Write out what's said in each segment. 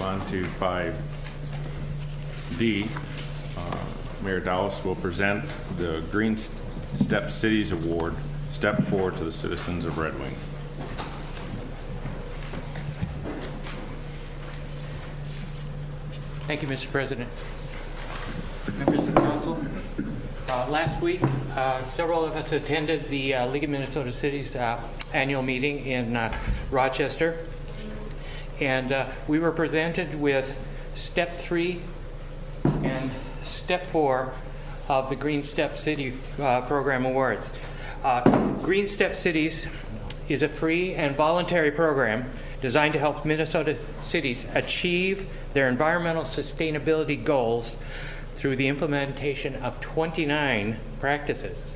on to 5D. Mayor Dowse will present the GreenStep Cities Award, Step 4, to the citizens of Red Wing. Thank you, Mr. President. Members of the council, last week, several of us attended the League of Minnesota Cities annual meeting in Rochester, and we were presented with Step 3 and Step 4 of the GreenStep City Program Awards. GreenStep Cities is a free and voluntary program designed to help Minnesota cities achieve their environmental sustainability goals through the implementation of 29 practices.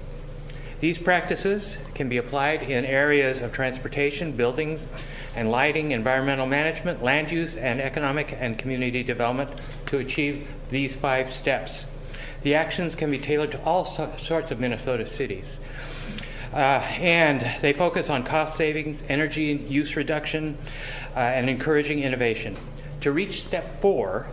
These practices can be applied in areas of transportation, buildings and lighting, environmental management, land use, and economic and community development to achieve these 5 steps. The actions can be tailored to all sorts of Minnesota cities. And they focus on cost savings, energy use reduction, and encouraging innovation. To reach Step 4,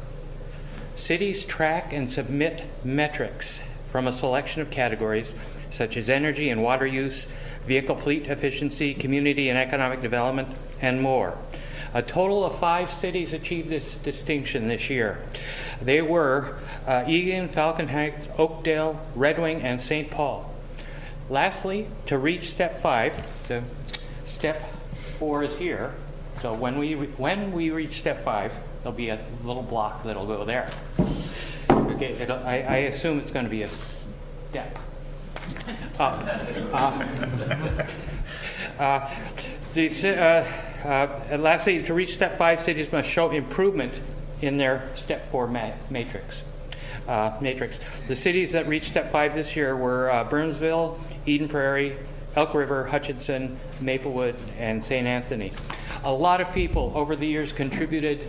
cities track and submit metrics from a selection of categories such as energy and water use, vehicle fleet efficiency, community and economic development, and more. A total of 5 cities achieved this distinction this year. They were Eagan, Falcon Heights, Oakdale, Red Wing, and St. Paul. Lastly, to reach Step 5, so Step 4 is here. So when we reach Step 5, there'll be a little block that'll go there. Okay, I assume it's going to be a step. Lastly, to reach Step 5, cities must show improvement in their Step 4 matrix. The cities that reached Step 5 this year were Burnsville, Eden Prairie, Elk River, Hutchinson, Maplewood, and St. Anthony. A lot of people over the years contributed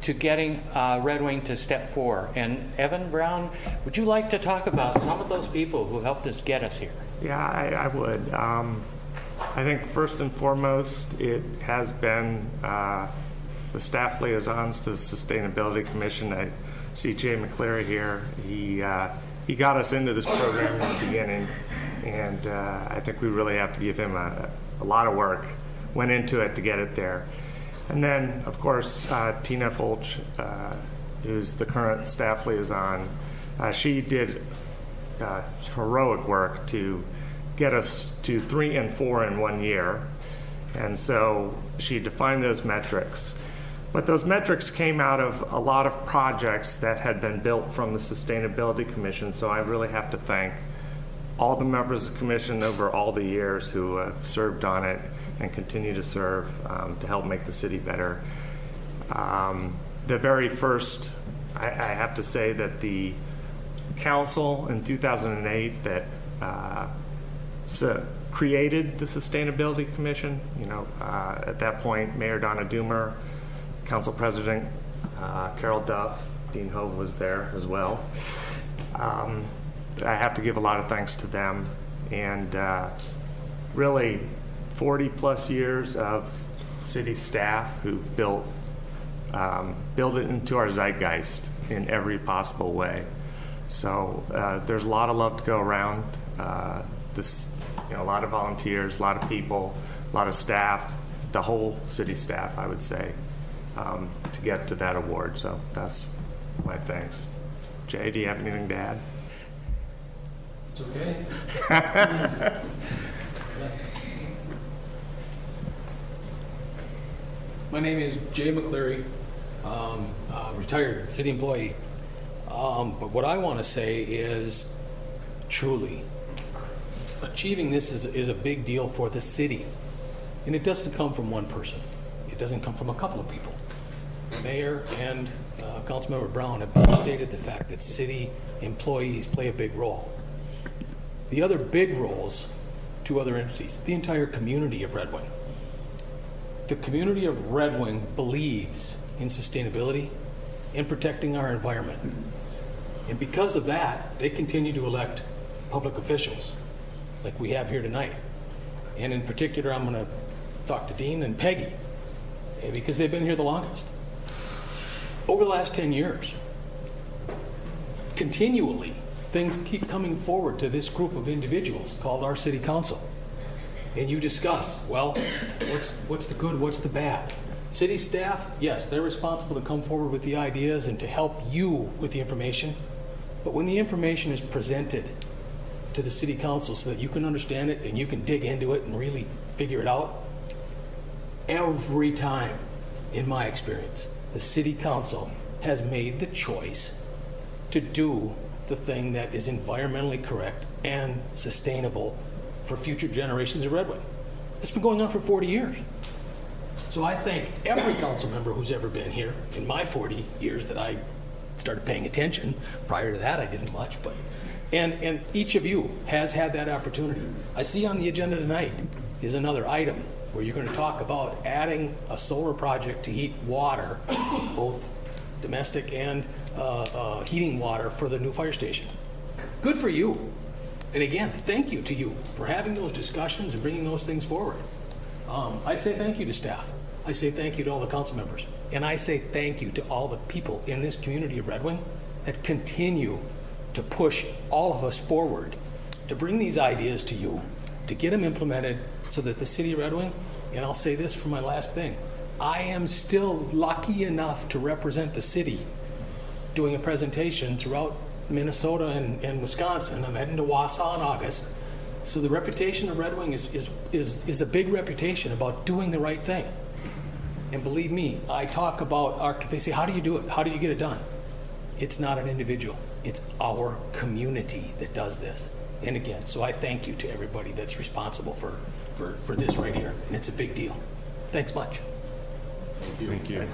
to getting Red Wing to Step 4. And Evan Brown, would you like to talk about some of those people who helped us get us here? Yeah, I would. I think first and foremost, it has been the staff liaisons to the Sustainability Commission. I see Jay McCleary here. He got us into this program in the beginning, and I think we really have to give him a lot of work went into it to get it there. And then, of course, Tina Folch, who's the current staff liaison, she did heroic work to get us to 3 and 4 in 1 year. And so she defined those metrics. But those metrics came out of a lot of projects that had been built from the Sustainability Commission. So I really have to thank all the members of the commission over all the years who have served on it and continue to serve to help make the city better. The very first, I have to say that the council in 2008 that created the Sustainability Commission, at that point, Mayor Donna Doomer, Council President Carol Duff, Dean Hove was there as well. I have to give a lot of thanks to them, and really 40 plus years of city staff who built it into our zeitgeist in every possible way. So there's a lot of love to go around. A lot of volunteers, a lot of people, a lot of staff, the whole city staff, I would say, to get to that award. So that's my thanks. Jay, do you have anything to add? It's okay. My name is Jay McCleary, retired city employee. But what I want to say is, truly, achieving this is a big deal for the city. And it doesn't come from one person. It doesn't come from a couple of people. The mayor and Councilmember Brown have both stated the fact that city employees play a big role. The other big roles, 2 other entities, the entire community of Red Wing. The community of Red Wing believes in sustainability and protecting our environment. And because of that, they continue to elect public officials like we have here tonight. And in particular, I'm going to talk to Dean and Peggy because they've been here the longest. over the last 10 years, continually, things keep coming forward to this group of individuals called our city council. And you discuss, well, what's the good, what's the bad? City staff, yes, they're responsible to come forward with the ideas and to help you with the information. But when the information is presented to the city council so that you can understand it and you can dig into it and really figure it out, every time, in my experience, the city council has made the choice to do the thing that is environmentally correct and sustainable for future generations of Red Wing. It's been going on for 40 years. So I thank every council member who's ever been here in my 40 years that I started paying attention. Prior to that, I didn't much, but and each of you has had that opportunity. I see on the agenda tonight is another item where you're going to talk about adding a solar project to heat water, both domestic and heating water for the new fire station. Good for you. And again, thank you to you for having those discussions and bringing those things forward. I say thank you to staff. I say thank you to all the council members. And I say thank you to all the people in this community of Red Wing that continue to push all of us forward to bring these ideas to you, to get them implemented so that the city of Red Wing, and I'll say this for my last thing, I am still lucky enough to represent the city doing a presentation throughout Minnesota and Wisconsin. I'm heading to Wausau in August. So the reputation of Red Wing is a big reputation about doing the right thing. And believe me, I talk about they say, how do you do it? How do you get it done? It's not an individual. It's our community that does this. And again, so I thank you to everybody that's responsible for this right here. And it's a big deal. Thanks much. Thank you.